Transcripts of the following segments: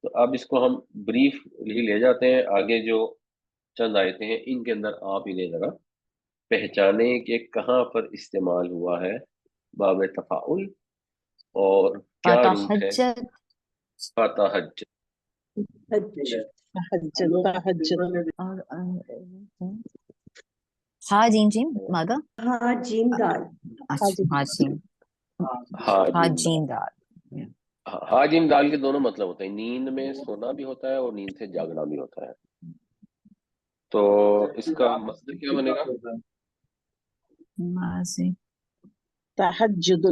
تو اب اس کو ہم بریف ہی لے جاتے ہیں، آگے جو چند آیتیں ہیں ان کے اندر آپ انہیں ذرا پہچانے کہ کہاں پر استعمال ہوا ہے باب تفاعل اور کیا روٹ ہے فتحجد فتحجد۔ تحجد اور ہا جیم جیم مادہ ہاں جیم دال اچھا ہا جیم ہا ہا جیم جیم دال، دال ہا جیم دال کے دونوں مطلب ہوتے ہیں، نیند میں سونا بھی ہوتا ہے اور نیند سے جاگنا بھی ہوتا ہے۔ تو اس کا مطلب کیا بنے گا؟ ماضی تحجد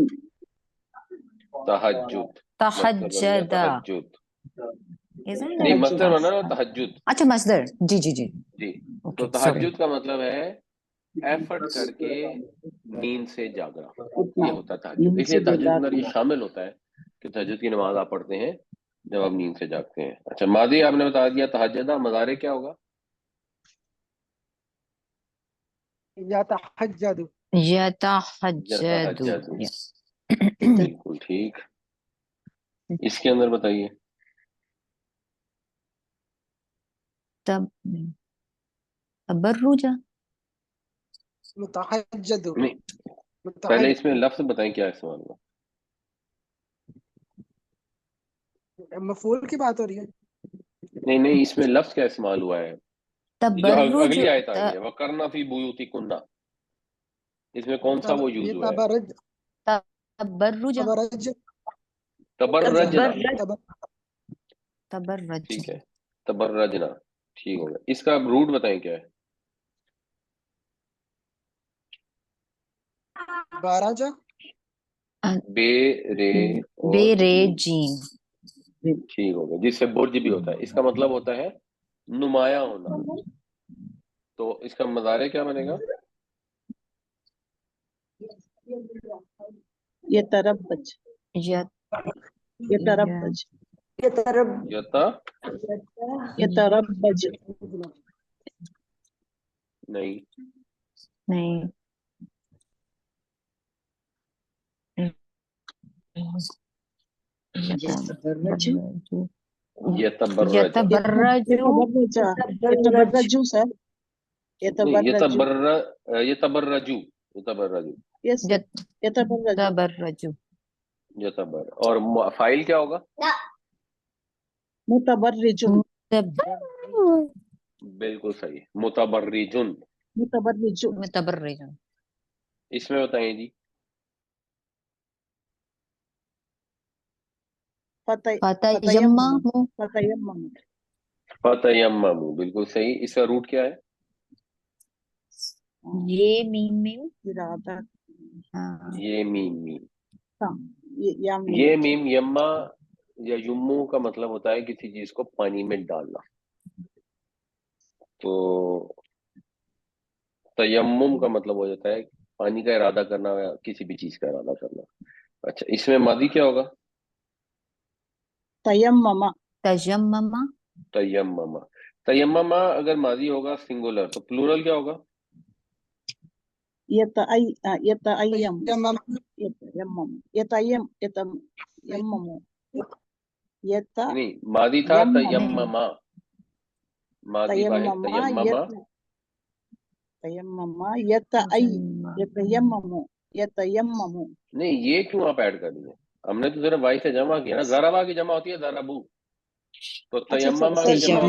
تہجد، مصدر بن گیا تحجد تہجد، Isn't نہیں it? مصدر بنا نا تہجد اچھا مصدر جی جی جی جی۔ تو اوکے سوری تہجد کا مطلب ہے ایفرٹ کر کے نیند سے جاگنا، اتنا یہ ہوتا ہے تہجد۔ نیند اس سے لیے تہجد کے بیدار اندر یہ ہونا۔ شامل ہوتا ہے کہ تہجد کی نماز آپ پڑھتے ہیں جب آپ نیند سے جاگتے ہیں۔ اچھا ماضی آپ نے بتا دیا تہجدہ، مضارع کیا ہوگا؟ یتحجد یتحجد یتہجد، بالکل ٹھیک۔ اس کے اندر بتائیے تب تبرجا متحجد نہیں، پہلے اس میں لفظ بتائیں کیا استعمال ہوا۔ مفعول کی بات ہو رہی ہے۔ نہیں نہیں، اس میں لفظ کیا استعمال ہوا ہے؟ جو تبرج اگلی آیت آ گئی ہے وَقَرْنَ فِي بُيُوتِكُنَّ، اس میں کون سا وہ یوز یہ ہوا ہے؟ تبرج تبرجا تبرج تبرجنا، تبرج ٹھیک ہے، تبرجنا ٹھیک ہوگا۔ اس کا روٹ بتائیں کیا ہے؟ باراجا بے رے بے اور رے جیم، جیم ٹھیک ہوگا، جس سے برج بھی ہوتا ہے۔ اس کا مطلب ہوتا ہے نمایاں ہونا۔ تو اس کا مضارع کیا بنے گا؟ یتربج یتربج یہ طرف یتا یتربج نہیں، نہیں یتبرج، یتبرجو یتبرجو سر نہیں، یتبرجو یتبرجو، یتبرجو، یس یتبرجو تبرجو یتبر، اور فائل کیا ہوگا؟ متبرجن بالکل صحیح، متبرجن۔ متبرجن متبرجو اس میں بتائیں جی فتیمموا فتیمم فتیمموا، بالکل صحیح۔ اس کا روٹ کیا ہے؟ یہ میم ارادہ ہاں یہ میم میم، یا یہ میم یما یا یمو کا مطلب ہوتا ہے کسی چیز کو پانی میں ڈالنا۔ تو تیمم کا مطلب ہو جاتا ہے پانی کا ارادہ کرنا یا کسی بھی چیز کا ارادہ کرنا۔ اچھا اس میں ماضی کیا ہوگا؟ تیمم تجمما تیمم، تیمم اگر ماضی ہوگا سنگولر تو پلورل کیا ہوگا؟ یتیم یمم یتیم نہیں ماضی تھا تیمم، ماضی واحد تیمم، یتیمم نہیں یہ کیوں آپ ایڈ کر دیے؟ ہم نے تو صرف وائی سے جمع کیا نا، ضربا کی جمع ہوتی ہے ضربو، تو تیمم کی جمع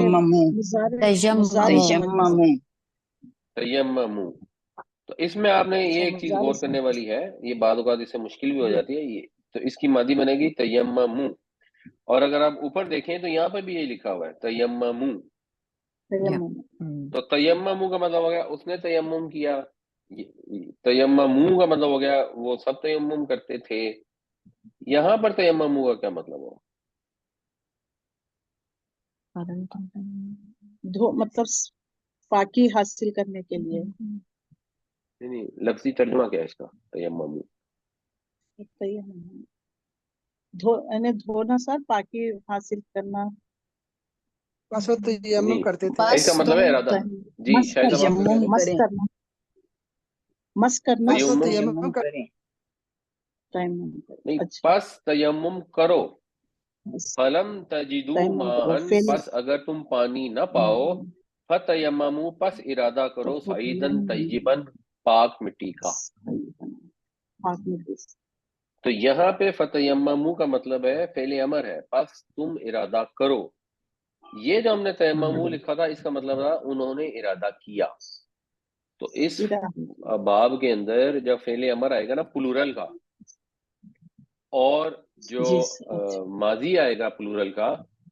تیمم۔ تو اس میں آپ نے یہ ایک چیز غور کرنے والی ہے، یہ بعض اوقات اس سے مشکل بھی ہو جاتی ہے یہ، تو اس کی ماضی بنے گی تیمم، اور اگر آپ اوپر دیکھیں تو یہاں پہ بھی یہ لکھا ہوا ہے تیمم، تو تیمم کا مطلب ہو گیا اس نے تیمم کیا، تیمم کا مطلب ہو گیا وہ سب تیمم کرتے تھے۔ یہاں پر تیمم کا کیا مطلب ہو؟ مطلب پاکی حاصل کرنے کے لیے نہیں لفظی ترجمہ کیا ہے اس کا تیمم؟ دھونا سر پاکی حاصل کرنا بس وہ تیمم کرتے تھے۔ اس کا مطلب ہے ارادہ۔ جی مس شاہد صاحب آپ کیا کہہ رہے مس کرنا مس کرنا بس وہ تیمم تیمم تیمم نہیں، اچھا پس تیمم کرو، فلم تجدو تیمم کرو ماہن فعل پس اگر تم پانی نہ پاؤ فتیممو پس ارادہ کرو سعیدن طیبن پاک مٹی کا. پاک مٹی سے. تو یہاں پہ فتیممو کا مطلب ہے فعل امر ہے، پس تم ارادہ کرو. یہ جو ہم نے تیممو لکھا تھا اس کا مطلب تھا انہوں نے ارادہ کیا. تو اس باب کے اندر جب فعل امر آئے گا نا پلورل کا اور جو جی ماضی آئے گا پلورل کا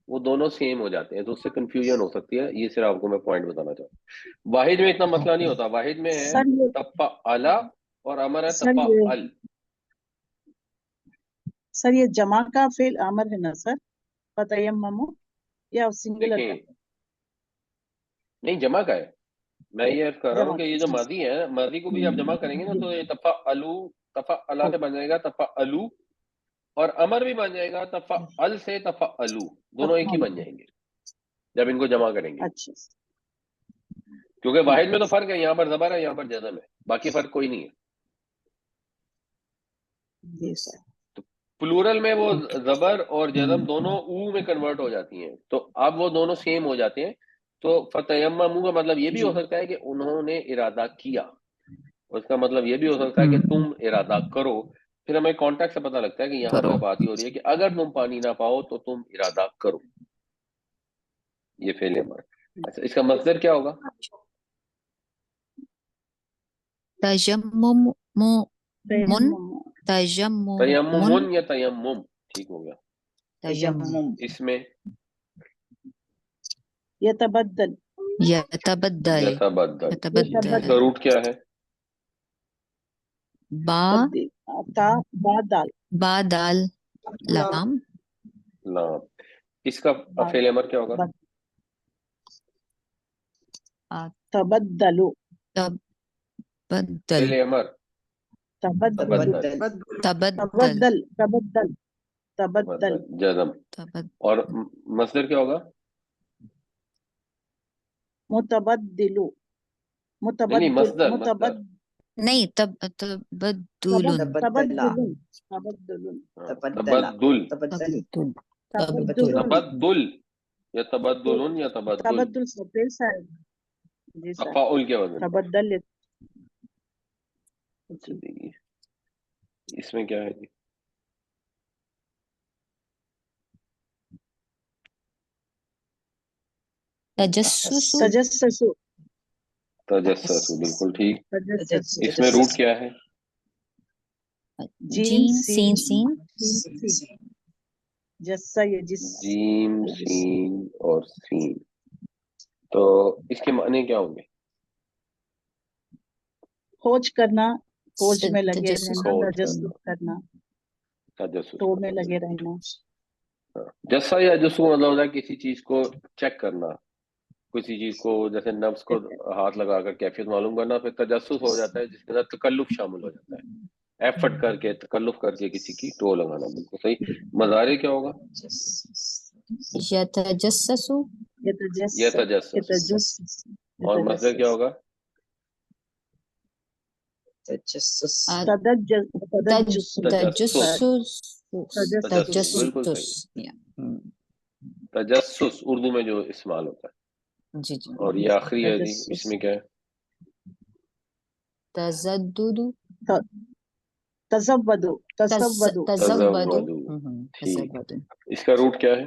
وہ دونوں سیم ہو جاتے ہیں، تو اس سے کنفیوژن ہو سکتی ہے. یہ صرف آپ کو میں پوائنٹ بتانا چاہتا ہوں. واحد میں اتنا مسئلہ نہیں ہوتا، واحد میں ہے سر یہ تفعل اور امر ہے سر یہ تفعل. سر یہ جمع کا فعل امر ہے نا سر فتیممو یا سنگولر کا؟ دیکھیں نہیں جمع کا ہے. میں یہ عرض کر رہا ہوں جمع کہ یہ کا. جو ماضی ہے ماضی کو بھی آپ جمع کریں گے نا تو یہ تفعلو تفعلا سے بن جائے گا تفعلو، اور امر بھی بن جائے گا تفعل سے تفعلو، دونوں ایک ہی بن جائیں گے جب ان کو جمع کریں گے. اچھا کیونکہ واحد میں تو فرق ہے، یہاں پر زبر ہے یہاں پر جزم ہے، باقی فرق کوئی نہیں ہے. جی سر. پلورل میں وہ زبر اور جزم دونوں او میں کنورٹ ہو جاتی ہیں، تو اب وہ دونوں سیم ہو جاتے ہیں. تو فتیممو کا مطلب یہ بھی ہو سکتا ہے کہ انہوں نے ارادہ کیا، اس کا مطلب یہ بھی ہو سکتا ہے کہ تم ارادہ کرو. پھر ہمیں کانٹیکٹ سے پتہ لگتا ہے کہ یہاں پہ بات ہی ہو رہی ہے کہ اگر تم پانی نہ پاؤ تو تم ارادہ کرو. یہ فعل امر. اچھا اس کا مصدر کیا ہوگا؟ تجمم من تیمم تیممن یا تیمم، ٹھیک ہو گیا. تجمم اس میں یتبدل یتبدل یتبدل، یتبدل اس کا روٹ کیا ہے؟ با تبدیل تا با دال با دال لام لام. اس کا فعل امر کیا ہوگا؟ تبدلو تبدل فعل امر تبدل تبدل تبدل تبدل تبدل جزم. تبدل اور مصدر کیا ہوگا؟ متبدلو نہیں متبدل مصدر متبدل نہیں تبدل تبدل تبدل تبدل تبدل یا تبدل یا تبدل تبدل سے پھر سر جی سر تفاعل کے وزن پر. تبدل اچھا دیکھیے اس میں کیا ہے جی؟ تجسس تجسسو تجسس، بالکل ٹھیک. تجسس اس میں روٹ کیا ہے؟ جیم سین سین جسا یہ جس جیم سین اور سین. تو اس کے معنی کیا ہوں گے؟ کھوج کرنا، کھوج میں لگے تجسس رہنا، کھوج تجسس کرنا، تجسس تو میں کرنا. لگے رہنا. جسا یا جسو مطلب ہوتا ہے کسی چیز کو چیک کرنا، کسی چیز کو جیسے نفس کو ہاتھ لگا کر کیفیت معلوم کرنا. پھر تجسس ہو جاتا ہے جس کے اندر تکلف شامل ہو جاتا ہے، ایفرٹ کر کے تکلف کر کے کسی کی ٹو لگانا. بالکل صحیح. مضارع کیا ہوگا؟ یتجسس یہ تجسس. یتجسس اور مصدر کیا ہوگا؟ تجسس تجسس. تجسس بالکل صحیح. تجسس اردو میں جو استعمال ہوتا ہے. جی جی. اور یہ آخری ہے جی، اس میں کیا ہے؟ تزدد تزودو تزودو تزودو. ٹھیک. اس کا روٹ کیا ہے؟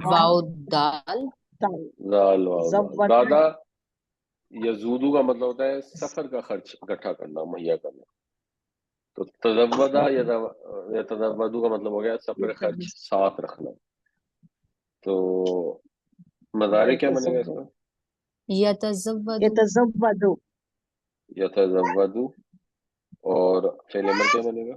واو دال تال زال واو دال. زودنا زادہ یزودو کا مطلب ہوتا ہے سفر کا خرچ اکٹھا کرنا، مہیا کرنا. تو تزودہ یا تزودو کا مطلب ہو گیا سفر خرچ ساتھ رکھنا. تو مضارع کیا بنے گا اس کا؟ یتزودو یتزودو. اور فعل امر کیا بنے گا؟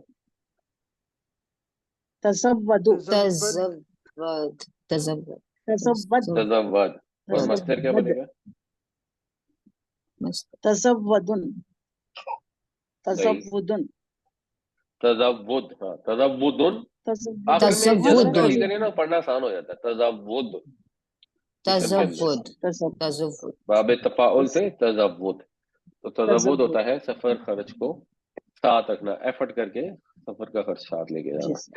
تزودو تزود تزود تزود. اور مصدر کیا بنے گا؟ تزودن نہیں تزودن تزود. ہاں تزودن. آخر میں تزود. جزم کر لی کریں نا پڑھنا آسان ہو جاتا ہے. تزود تزود باب تفاعل سے تزود. تو تزود ہوتا ہے سفر خرچ کو ساتھ رکھنا، ایفرٹ کر کے سفر کا خرچ ساتھ لے کے جانا. جی سر.